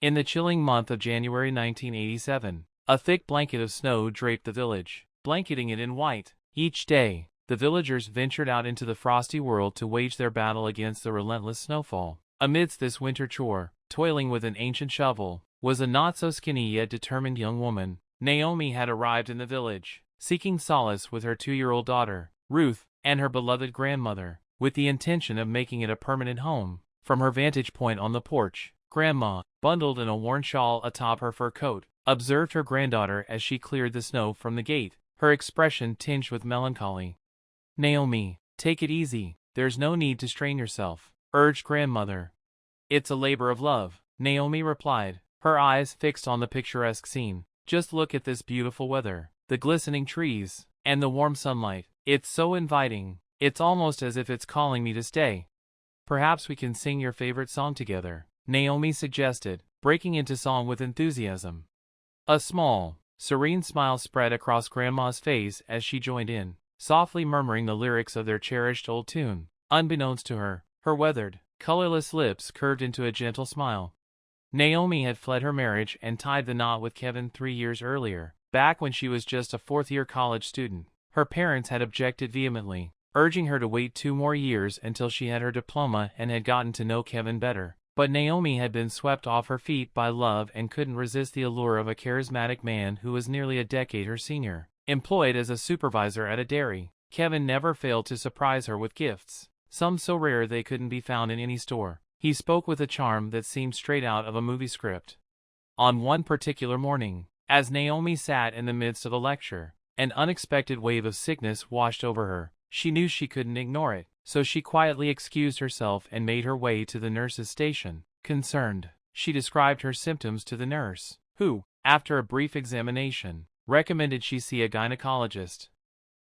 In the chilling month of January 1987, a thick blanket of snow draped the village, blanketing it in white. Each day, the villagers ventured out into the frosty world to wage their battle against the relentless snowfall. Amidst this winter chore, toiling with an ancient shovel, was a not-so-skinny yet determined young woman. Naomi had arrived in the village, seeking solace with her 2-year-old daughter, Ruth, and her beloved grandmother, with the intention of making it a permanent home. From her vantage point on the porch, Grandma, bundled in a worn shawl atop her fur coat, observed her granddaughter as she cleared the snow from the gate, her expression tinged with melancholy. "Naomi, take it easy, there's no need to strain yourself," urged Grandmother. "It's a labor of love," Naomi replied, her eyes fixed on the picturesque scene. "Just look at this beautiful weather, the glistening trees, and the warm sunlight. It's so inviting, it's almost as if it's calling me to stay. Perhaps we can sing your favorite song together," Naomi suggested, breaking into song with enthusiasm. A small, serene smile spread across Grandma's face as she joined in, softly murmuring the lyrics of their cherished old tune. Unbeknownst to her, her weathered, colorless lips curved into a gentle smile. Naomi had fled her marriage and tied the knot with Kevin 3 years earlier, back when she was just a fourth-year college student. Her parents had objected vehemently, urging her to wait 2 more years until she had her diploma and had gotten to know Kevin better. But Naomi had been swept off her feet by love and couldn't resist the allure of a charismatic man who was nearly a decade her senior. Employed as a supervisor at a dairy, Kevin never failed to surprise her with gifts, some so rare they couldn't be found in any store. He spoke with a charm that seemed straight out of a movie script. On one particular morning, as Naomi sat in the midst of a lecture, an unexpected wave of sickness washed over her. She knew she couldn't ignore it, so she quietly excused herself and made her way to the nurse's station. Concerned, she described her symptoms to the nurse, who, after a brief examination, recommended she see a gynecologist.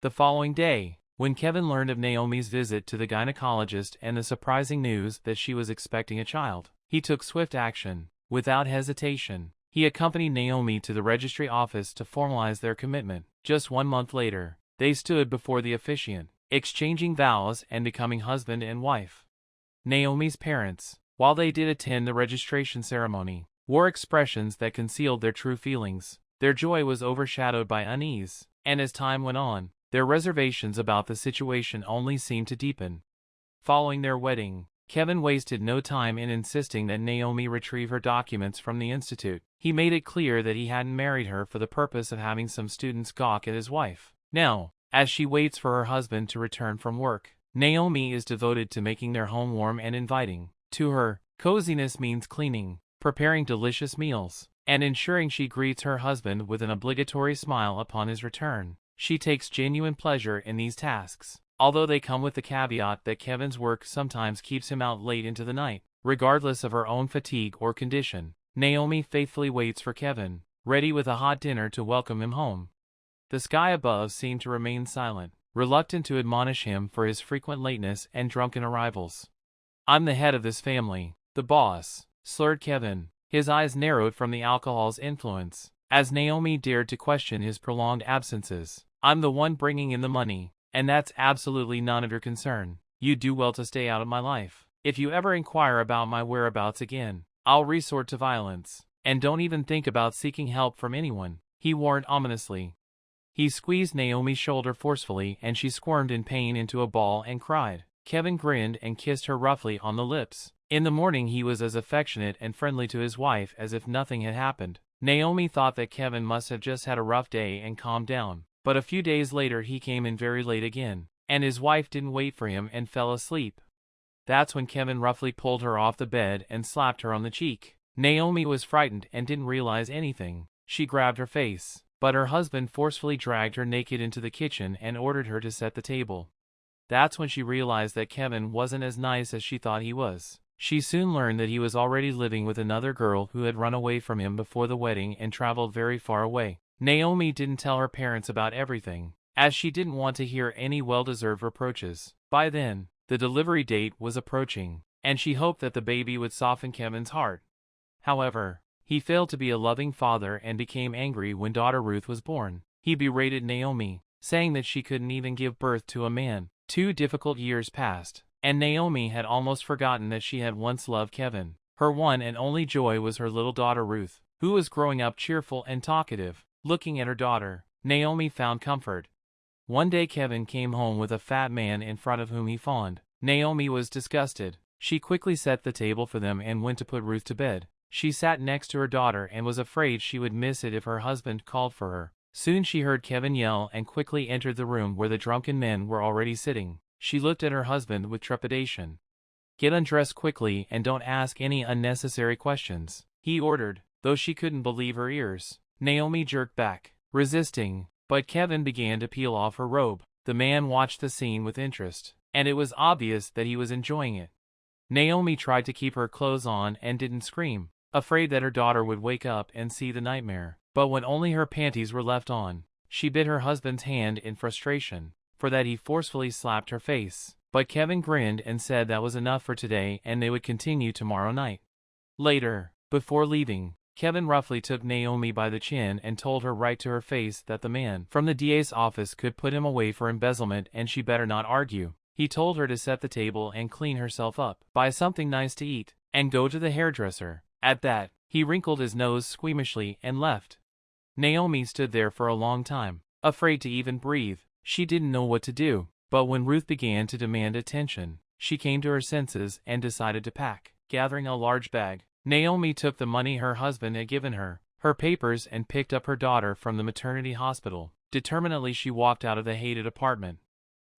The following day, when Kevin learned of Naomi's visit to the gynecologist and the surprising news that she was expecting a child, he took swift action. Without hesitation, he accompanied Naomi to the registry office to formalize their commitment. Just 1 month later, they stood before the officiant, exchanging vows and becoming husband and wife. Naomi's parents, while they did attend the registration ceremony, wore expressions that concealed their true feelings. Their joy was overshadowed by unease, and as time went on, their reservations about the situation only seemed to deepen. Following their wedding, Kevin wasted no time in insisting that Naomi retrieve her documents from the institute. He made it clear that he hadn't married her for the purpose of having some students gawk at his wife. Now, as she waits for her husband to return from work, Naomi is devoted to making their home warm and inviting. To her, coziness means cleaning, preparing delicious meals, and ensuring she greets her husband with an obligatory smile upon his return. She takes genuine pleasure in these tasks, although they come with the caveat that Kevin's work sometimes keeps him out late into the night. Regardless of her own fatigue or condition, Naomi faithfully waits for Kevin, ready with a hot dinner to welcome him home. The sky above seemed to remain silent, reluctant to admonish him for his frequent lateness and drunken arrivals. "I'm the head of this family, the boss," slurred Kevin, his eyes narrowed from the alcohol's influence, as Naomi dared to question his prolonged absences. "I'm the one bringing in the money, and that's absolutely none of your concern. You'd do well to stay out of my life. If you ever inquire about my whereabouts again, I'll resort to violence. And don't even think about seeking help from anyone," he warned ominously. He squeezed Naomi's shoulder forcefully and she squirmed in pain into a ball and cried. Kevin grinned and kissed her roughly on the lips. In the morning he was as affectionate and friendly to his wife as if nothing had happened. Naomi thought that Kevin must have just had a rough day and calmed down. But a few days later he came in very late again, and his wife didn't wait for him and fell asleep. That's when Kevin roughly pulled her off the bed and slapped her on the cheek. Naomi was frightened and didn't realize anything. She grabbed her face, but her husband forcefully dragged her naked into the kitchen and ordered her to set the table. That's when she realized that Kevin wasn't as nice as she thought he was. She soon learned that he was already living with another girl who had run away from him before the wedding and traveled very far away. Naomi didn't tell her parents about everything, as she didn't want to hear any well-deserved reproaches. By then, the delivery date was approaching, and she hoped that the baby would soften Kevin's heart. However, he failed to be a loving father and became angry when daughter Ruth was born. He berated Naomi, saying that she couldn't even give birth to a man. 2 difficult years passed, and Naomi had almost forgotten that she had once loved Kevin. Her one and only joy was her little daughter Ruth, who was growing up cheerful and talkative. Looking at her daughter, Naomi found comfort. One day Kevin came home with a fat man in front of whom he fawned. Naomi was disgusted. She quickly set the table for them and went to put Ruth to bed. She sat next to her daughter and was afraid she would miss it if her husband called for her. Soon she heard Kevin yell and quickly entered the room where the drunken men were already sitting. She looked at her husband with trepidation. "Get undressed quickly and don't ask any unnecessary questions," he ordered. Though she couldn't believe her ears, Naomi jerked back, resisting, but Kevin began to peel off her robe. The man watched the scene with interest, and it was obvious that he was enjoying it. Naomi tried to keep her clothes on and didn't scream, afraid that her daughter would wake up and see the nightmare. But when only her panties were left on, she bit her husband's hand in frustration. For that he forcefully slapped her face. But Kevin grinned and said that was enough for today and they would continue tomorrow night. Later, before leaving, Kevin roughly took Naomi by the chin and told her right to her face that the man from the DA's office could put him away for embezzlement and she better not argue. He told her to set the table and clean herself up, buy something nice to eat, and go to the hairdresser. At that, he wrinkled his nose squeamishly and left. Naomi stood there for a long time, afraid to even breathe. She didn't know what to do, but when Ruth began to demand attention, she came to her senses and decided to pack. Gathering a large bag, Naomi took the money her husband had given her, her papers, and picked up her daughter from the maternity hospital. Determinedly she walked out of the hated apartment.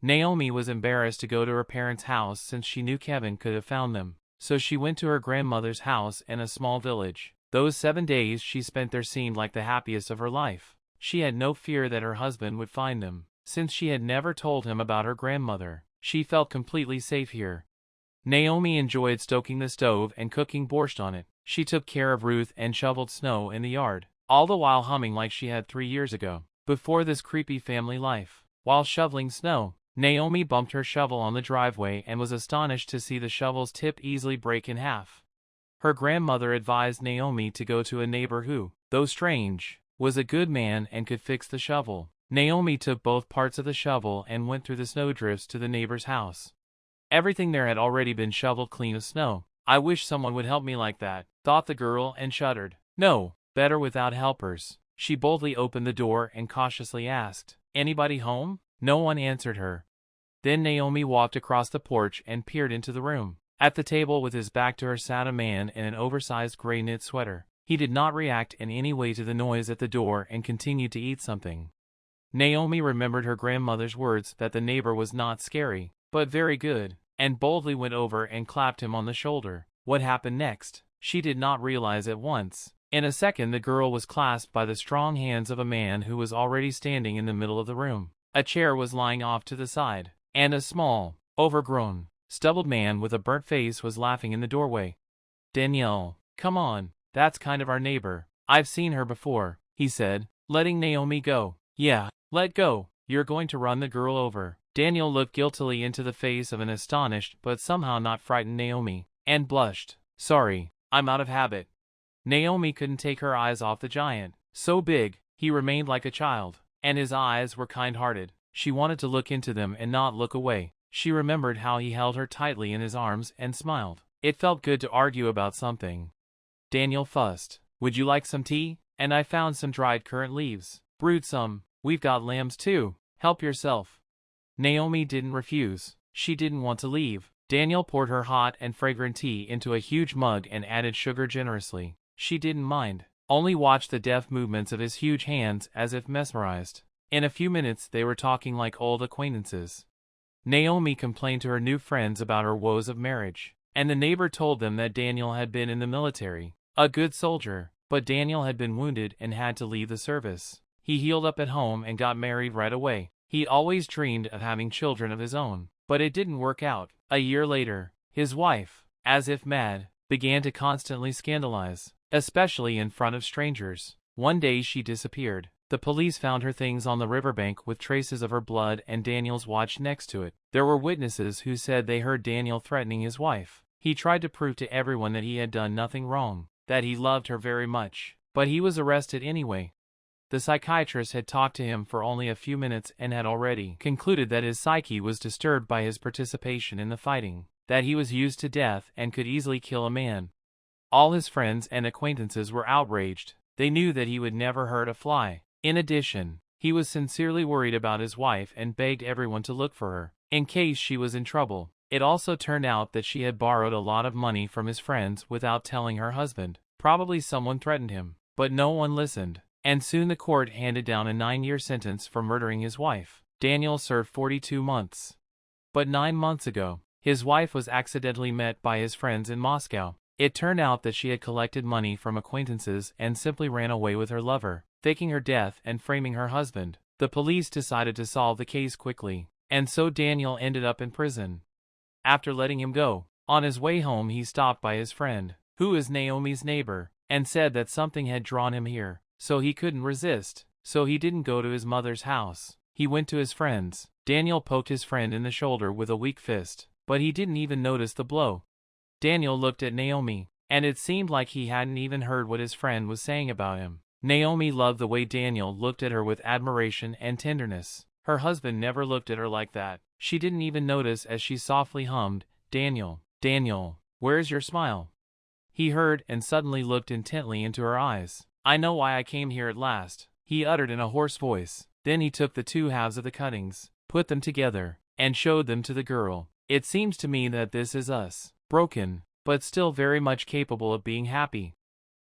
Naomi was embarrassed to go to her parents' house since she knew Kevin could have found them, so she went to her grandmother's house in a small village. Those 7 days she spent there seemed like the happiest of her life. She had no fear that her husband would find them. Since she had never told him about her grandmother, she felt completely safe here. Naomi enjoyed stoking the stove and cooking borscht on it. She took care of Ruth and shoveled snow in the yard, all the while humming like she had 3 years ago, before this creepy family life. While shoveling snow, Naomi bumped her shovel on the driveway and was astonished to see the shovel's tip easily break in half. Her grandmother advised Naomi to go to a neighbor who, though strange, was a good man and could fix the shovel. Naomi took both parts of the shovel and went through the snowdrifts to the neighbor's house. Everything there had already been shoveled clean of snow. "I wish someone would help me like that," thought the girl and shuddered. No, better without helpers. She boldly opened the door and cautiously asked, "Anybody home?" No one answered her. Then Naomi walked across the porch and peered into the room. At the table with his back to her sat a man in an oversized gray knit sweater. He did not react in any way to the noise at the door and continued to eat something. Naomi remembered her grandmother's words that the neighbor was not scary, but very good, and boldly went over and clapped him on the shoulder. What happened next, she did not realize at once. In a second the girl was clasped by the strong hands of a man who was already standing in the middle of the room. A chair was lying off to the side, and a small, overgrown, stubbled man with a burnt face was laughing in the doorway. "Danielle, come on, that's kind of our neighbor. I've seen her before," he said, letting Naomi go. "Yeah, let go. You're going to run the girl over." Daniel looked guiltily into the face of an astonished but somehow not frightened Naomi, and blushed. "Sorry, I'm out of habit." Naomi couldn't take her eyes off the giant. So big, he remained like a child, and his eyes were kind-hearted. She wanted to look into them and not look away. She remembered how he held her tightly in his arms and smiled. It felt good to argue about something. Daniel fussed. "Would you like some tea? And I found some dried currant leaves. Brewed some. We've got lambs too. Help yourself." Naomi didn't refuse. She didn't want to leave. Daniel poured her hot and fragrant tea into a huge mug and added sugar generously. She didn't mind, only watched the deft movements of his huge hands as if mesmerized. In a few minutes they were talking like old acquaintances. Naomi complained to her new friends about her woes of marriage, and the neighbor told them that Daniel had been in the military, a good soldier, but Daniel had been wounded and had to leave the service. He healed up at home and got married right away. He always dreamed of having children of his own, but it didn't work out. A year later, his wife, as if mad, began to constantly scandalize, especially in front of strangers. One day she disappeared. The police found her things on the riverbank with traces of her blood and Daniel's watch next to it. There were witnesses who said they heard Daniel threatening his wife. He tried to prove to everyone that he had done nothing wrong, that he loved her very much, but he was arrested anyway. The psychiatrist had talked to him for only a few minutes and had already concluded that his psyche was disturbed by his participation in the fighting, that he was used to death and could easily kill a man. All his friends and acquaintances were outraged. They knew that he would never hurt a fly. In addition, he was sincerely worried about his wife and begged everyone to look for her, in case she was in trouble. It also turned out that she had borrowed a lot of money from his friends without telling her husband. Probably someone threatened him, but no one listened. And soon the court handed down a 9-year sentence for murdering his wife. Daniel served 42 months. But 9 months ago, his wife was accidentally met by his friends in Moscow. It turned out that she had collected money from acquaintances and simply ran away with her lover, faking her death and framing her husband. The police decided to solve the case quickly, and so Daniel ended up in prison. After letting him go, on his way home he stopped by his friend, who is Naomi's neighbor, and said that something had drawn him here, so he couldn't resist. So he didn't go to his mother's house. He went to his friend's. Daniel poked his friend in the shoulder with a weak fist, but he didn't even notice the blow. Daniel looked at Naomi, and it seemed like he hadn't even heard what his friend was saying about him. Naomi loved the way Daniel looked at her with admiration and tenderness. Her husband never looked at her like that. She didn't even notice as she softly hummed, "Daniel, Daniel, where's your smile?" He heard and suddenly looked intently into her eyes. "I know why I came here at last," he uttered in a hoarse voice. Then he took the 2 halves of the cuttings, put them together, and showed them to the girl. "It seems to me that this is us, broken, but still very much capable of being happy."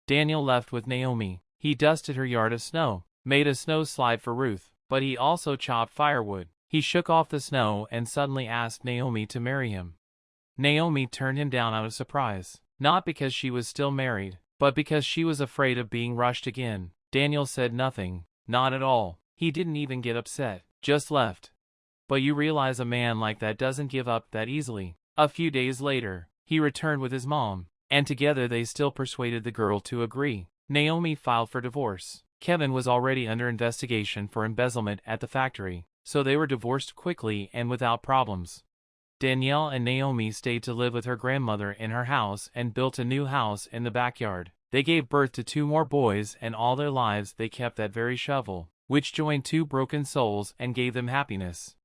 Daniel left with Naomi. He dusted her yard of snow, made a snow slide for Ruth, but he also chopped firewood. He shook off the snow and suddenly asked Naomi to marry him. Naomi turned him down out of surprise, not because she was still married, but because she was afraid of being rushed again. Daniel said nothing, not at all. He didn't even get upset, just left. But you realize a man like that doesn't give up that easily. A few days later, he returned with his mom, and together they still persuaded the girl to agree. Naomi filed for divorce. Kevin was already under investigation for embezzlement at the factory, so they were divorced quickly and without problems. Danielle and Naomi stayed to live with her grandmother in her house and built a new house in the backyard. They gave birth to 2 more boys, and all their lives they kept that very shovel, which joined 2 broken souls and gave them happiness.